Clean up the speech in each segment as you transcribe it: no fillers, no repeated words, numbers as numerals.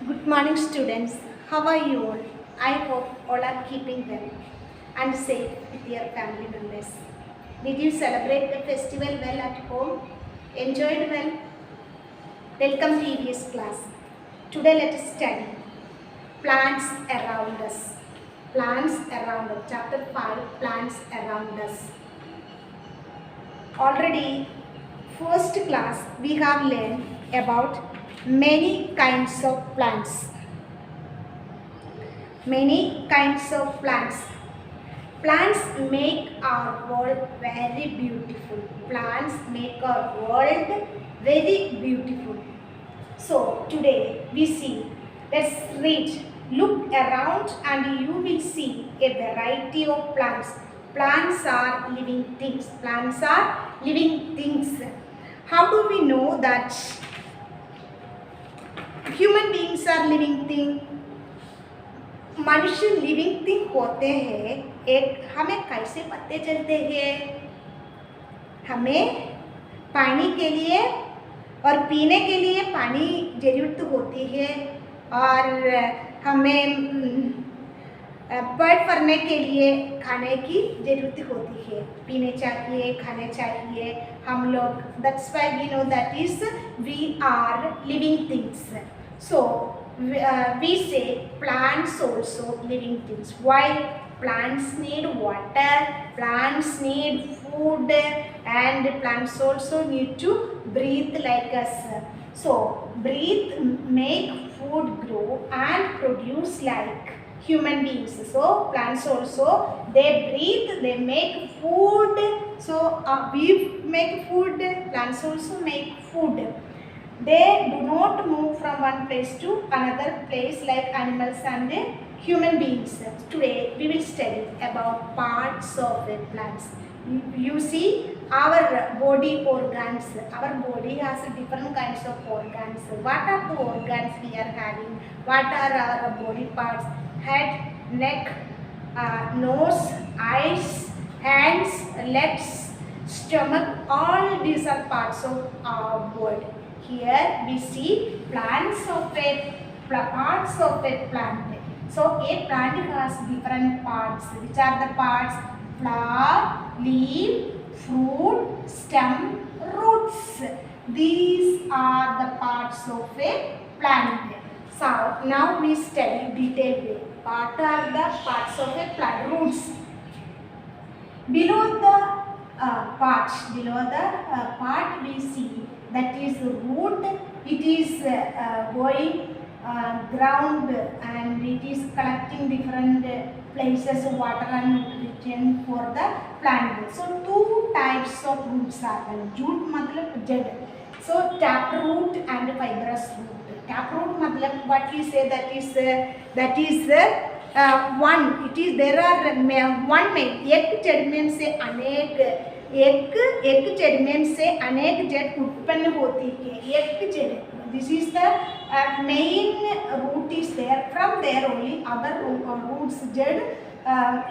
Good morning, students. How are you all? I hope all are keeping well and safe with your family members. Did you celebrate the festival well at home? Enjoyed well? Welcome to EVS class. Today let us study plants around us. Plants around us. Chapter 5, plants around us. Already first class we have learned about many kinds of plants. Many kinds of plants. Plants make our world very beautiful. Plants make our world very beautiful. So today we see, let's read, look around and you will see a variety of plants. Plants are living things. Plants are living things. How do we know that human beings are living things? मनुष्य living thing होते हैं एक हमें कैसे पते चलते हैं? हमें पानी के लिए और पीने के लिए पानी जरूरत होती है और हमें पेट भरने के लिए खाने की जरूरत होती है. पीने चाहिए, खाने चाहिए हम लोग. That's why we know that is we are living things. So we say plants also living things. Why? Plants need water, plants need food, and plants also need to breathe like us. So breathe, make food grow and produce like human beings. So plants also, they breathe, they make food. So we make food, plants also make food. They do not move from one place to another place like animals and human beings. Today we will study about parts of plants. You see our body organs. Our body has different kinds of organs. What are the organs we are having? What are our body parts? Head, neck, nose, eyes, hands, legs, stomach. All these are parts of our body. Here we see plants of parts of a plant. So a plant has different parts. Which are the parts? Flower, leaf, fruit, stem, roots. These are the parts of a plant. So now we study detailed way. What are the parts of a plant? Roots. Below the part we see that is root. It is going ground and it is collecting different places of water and nutrition for the plant. So two types of roots are there. Root matlab jad. So tap root and fibrous root. Tap root matlab what we say that is one. It is there are one main. एक जड़ में से अनेक एक जड़ में से अनेक जड़ उत्पन्न होती है. एक जड़. This is the main root is there. From there only other roots jad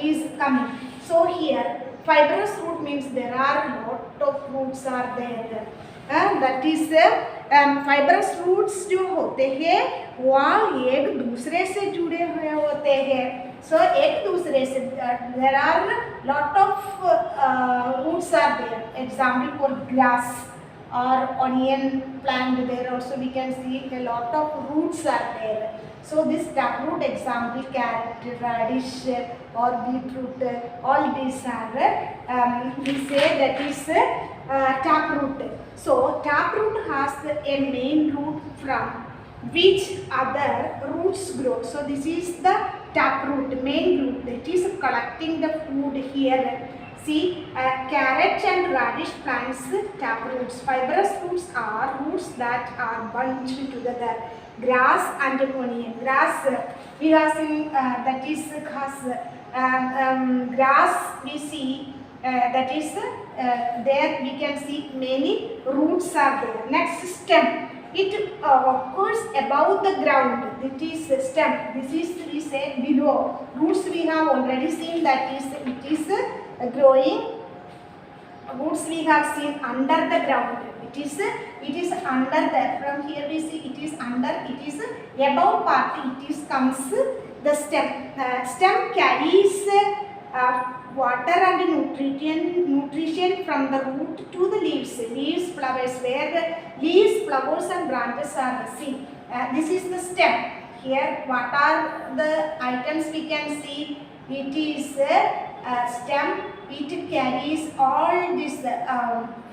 is coming. So here fibrous root means there are lot of roots are there. That is fibrous roots जो होते हैं वह एक दूसरे से जुड़े हुए होते हैं. So एक दूसरे से there are lot of roots are there. Example for grass or onion plant, there also we can see a lot of roots are there. So this taproot example, carrot, radish or beetroot, all these are we say that is taproot. So taproot has a main root from which other roots grow. So this is the taproot, main root. It is collecting the food here. See, carrot and radish plants taproots. Fibrous roots are roots that are bunched together. Grass and onion. Grass, we have seen that is grass. We see that is there. We can see many roots are there. Next, stem. It occurs above the ground. It is stem. This is we say below. Roots we have already seen that is it is growing. Roots we have seen under the ground. It is under the, from here we see it is under, it is above part, it is comes the stem. Stem carries water and nutrition from the root to the leaves, flowers, where the leaves, flowers and branches are seen. This is the stem. Here what are the items we can see? It is a stem. It carries all these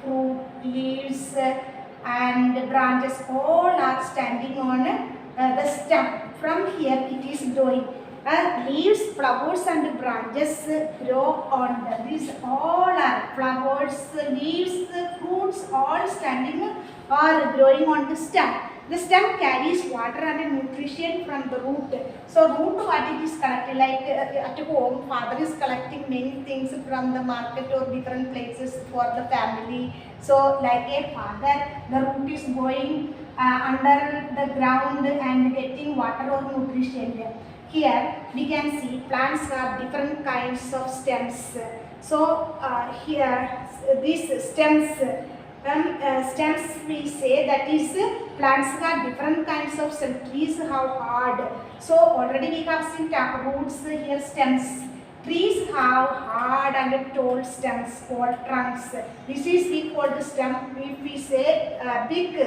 fruit, leaves and branches, all are standing on the stem. From here it is growing. Leaves, flowers and branches grow on these all are flowers, leaves, fruits, all standing or growing on the stem. The stem carries water and nutrition from the root. So root, what it is collected, like at home father is collecting many things from the market or different places for the family. So like a father, the root is going under the ground and getting water or nutrition. Here we can see plants have different kinds of stems. So here these stems, stems we say that is plants have different kinds of stems. Trees have hard. So already we have seen roots, here stems. Trees have hard and tall stems called trunks. This is we call the stem. If we say big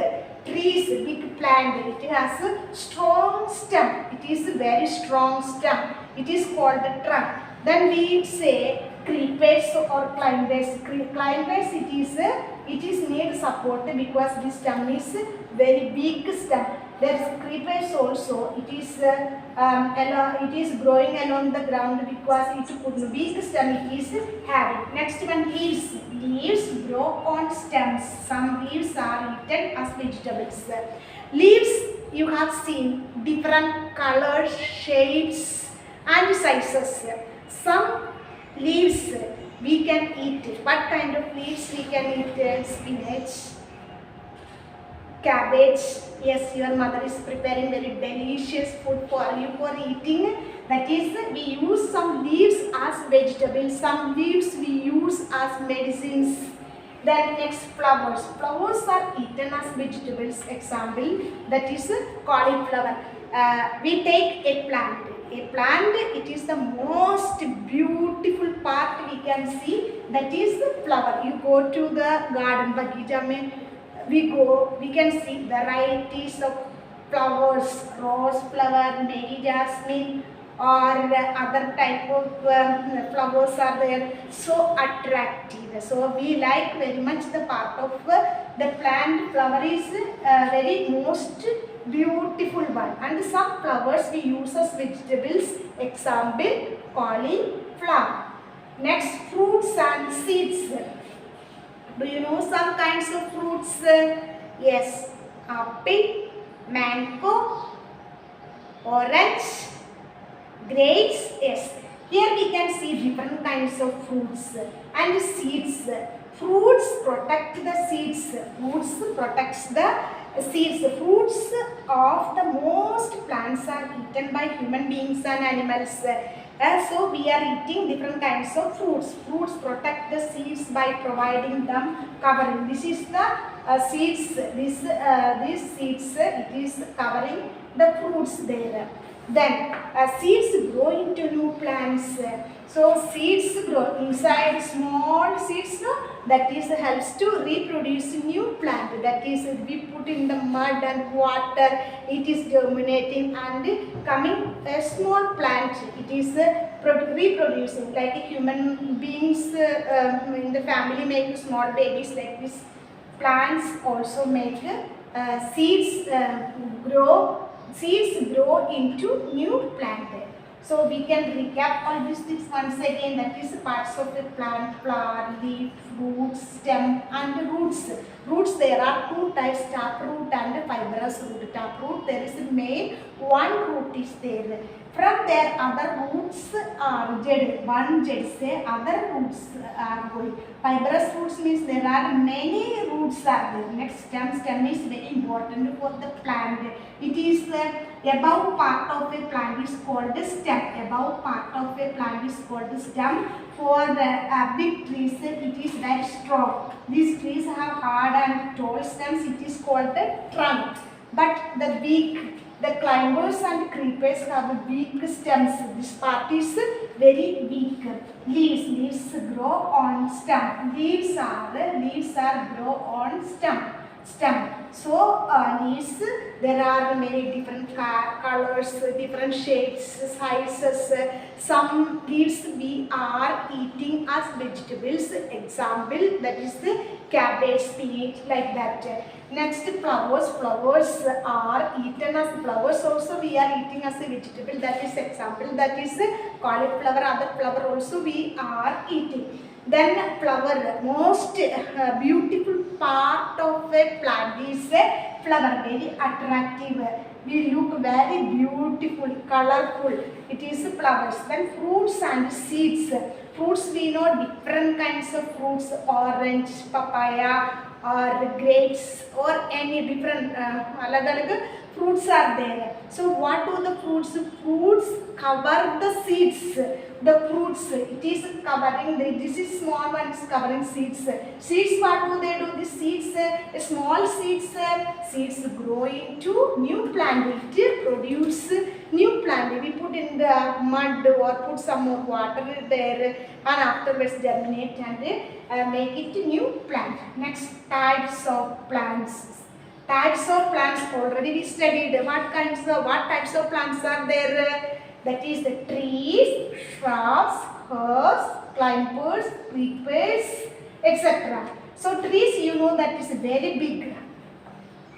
trees, big plant, it has a strong stem. It is a very strong stem. It is called the trunk. Then we say creepers or climbers. Climbers, it is need support because this stem is very big stem. There is creepers also. It is growing along the ground because it could big stem it is having. Next one, leaves. Leaves grow on stems. Some leaves are eaten as vegetables. Leaves you have seen different colors, shapes and sizes. Some leaves we can eat. What kind of leaves we can eat? Spinach, cabbage. Yes, your mother is preparing very delicious food for you for eating. That is, we use some leaves as vegetables, some leaves we use as medicines. Then next, flowers. Flowers are eaten as vegetables. Example, that is cauliflower. We take a plant. A plant, it is the most beautiful part we can see. That is the flower. You go to the garden, bagija mein, we can see varieties of flowers, rose flower, Mary jasmine, or other type of flowers are there, so attractive. So we like very much the part of the plant. Flower is very most beautiful one, and some flowers we use as vegetables. Example, cauliflower. Next, fruits and seeds. Do you know some kinds of fruits? Yes, apple, mango, orange, grapes. Yes, here we can see different kinds of fruits and seeds. Fruits protect the seeds. Fruits protects the seeds. Fruits of the most plants are eaten by human beings and animals. So we are eating different kinds of fruits. Fruits protect the seeds by providing them covering. This is the seeds. These seeds it is covering the fruits there. Then seeds grow into new plants. So seeds grow inside small seeds. That is helps to reproduce new plant. That is we put in the mud and water. It is germinating and coming a small plant. It is reproducing like human beings in the family make small babies like this. Plants also make seeds grow. Seeds grow into new plant. So we can recap all these things once again. That is parts of the plant: flower, leaf, root, stem and roots. Roots, there are two types: tap root and fibrous root. Tap root, there is a main one root is there. From there, other roots are jed. One jed say other roots are going. Fibrous roots means there are many roots are there. Next, stem. Stem is very important for the plant. It is the above part of a plant is called the stem. Above part of a plant is called the stem. For the big trees, it is very strong. These trees have hard and tall stems. It is called the trunk. But the climbers and creepers have weak stems. This part is very weak. Leaves grow on stem. Leaves are grow on stem. So leaves, there are many different colors, different shapes, sizes. Some leaves we are eating as vegetables. Example, that is the cabbage, spinach, like that. Next, flowers. Flowers are eaten as flowers. Also, we are eating as a vegetable. That is example. That is cauliflower. Other flower also we are eating. Then flower, most beautiful part of a plant is a flower, very attractive. We look very beautiful, colorful. It is flowers. Then fruits and seeds. Fruits, we know different kinds of fruits, orange, papaya, or grapes, or any different fruits are there. So what do the fruits? Fruits cover the seeds. The fruits, it is covering, this is small one is covering seeds. Seeds, what do they do? The seeds, small seeds grow into new plant. It produce new plant. We put in the mud or put some more water there, and afterwards germinate and make it new plant. Next, types of plants. Types of plants already we studied. What types of plants are there? That is the trees, shrubs, herbs, climbers, creepers, etc. So trees, you know, that is very big.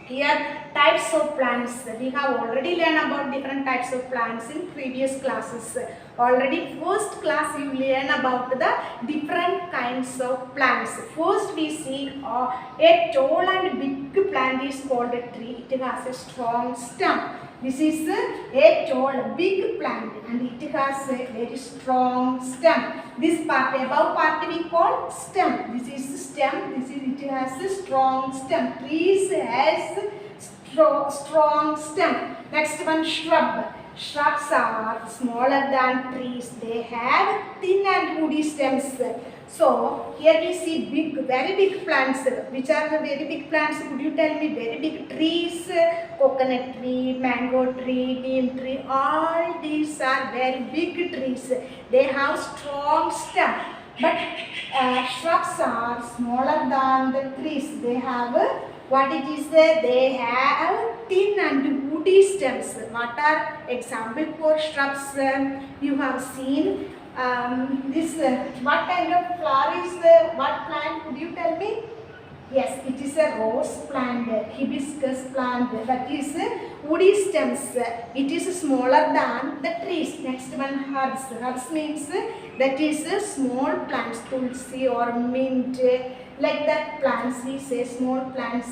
Here, types of plants. We have already learned about different types of plants in previous classes. Already first class you learn about the different kinds of plants. First we see a tall and big plant is called a tree. It has a strong stem. This is a tall, big plant and it has a very strong stem. This part, above part we call stem. This is the stem. It has a strong stem. Trees has strong stem. Next one, shrub. Shrubs are smaller than trees. They have thin and woody stems. So here we see big, very big plants. Which are the very big plants? Could you tell me? Very big trees, coconut tree, mango tree, neem tree. All these are very big trees. They have strong stem. But shrubs are smaller than the trees. They have what it is there? They have thin and woody stems. What are example for shrubs? You have seen this. What kind of flower is what plant? Could you tell me? Yes, it is a rose plant, hibiscus plant. That is woody stems. It is smaller than the trees. Next one, herbs. Herbs means that is small plants, tulsi or mint. Like that plants, we say small plants,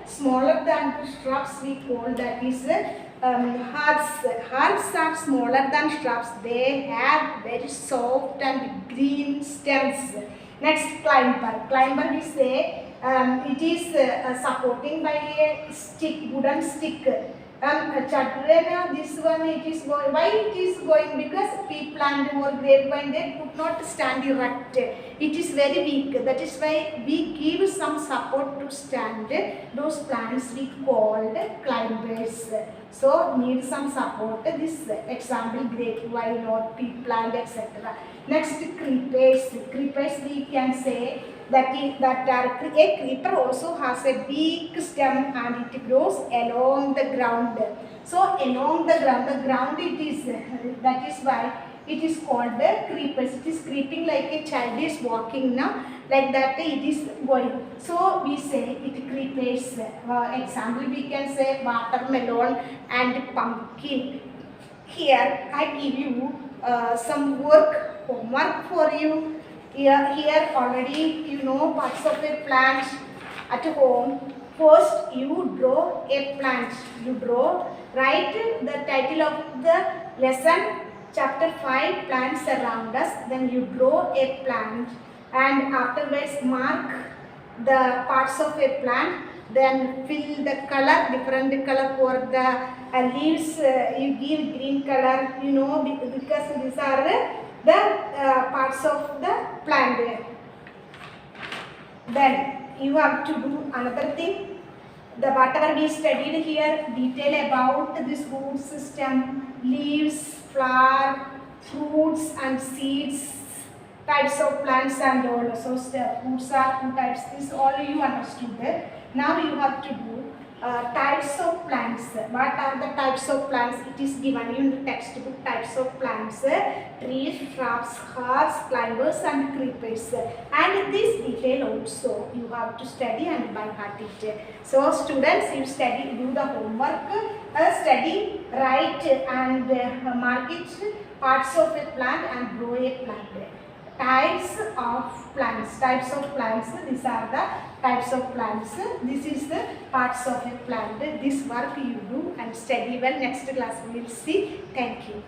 smaller than the shrubs, we call that is herbs. Herbs are smaller than shrubs. They have very soft and green stems. Next, climber. Climber, we say it is supporting by a stick, wooden stick. Chadrena, this one it is going. Why it is going? Because pea plant or grapevine, they could not stand erect. It is very weak. That is why we give some support to stand. Those plants we called climbers. So need some support. This example, grapevine or pea plant, etc. Next, creepers. Creepers we can say that a creeper also has a big stem and it grows along the ground. So along the ground it is, that is why it is called the creepers. It is creeping like a child is walking now, like that it is going. So we say it creepers. Example we can say watermelon and pumpkin. Here I give you some homework for you. Here already you know parts of a plant at home. First, you draw a plant. You draw, write the title of the lesson, chapter 5, plants around us. Then you draw a plant and afterwards mark the parts of a plant. Then fill the color, different color for the leaves. You give green color, you know, because these are the parts of the plant. Then you have to do another thing. The whatever we studied here, detail about this root system, leaves, flower, fruits and seeds, types of plants and all. So fruits are two types. This all you understood. Now you have to do types of plants. What are the types of plants? It is given in the textbook. Types of plants: trees, shrubs, herbs, climbers and creepers. And this detail also you have to study and by heart it. So students, you study, do the homework, study, write and mark it, parts of a plant and grow a plant. Types of plants. Types of plants. These are the types of plants. This is the parts of a plant. This work you do and study well. Next class we will see. Thank you.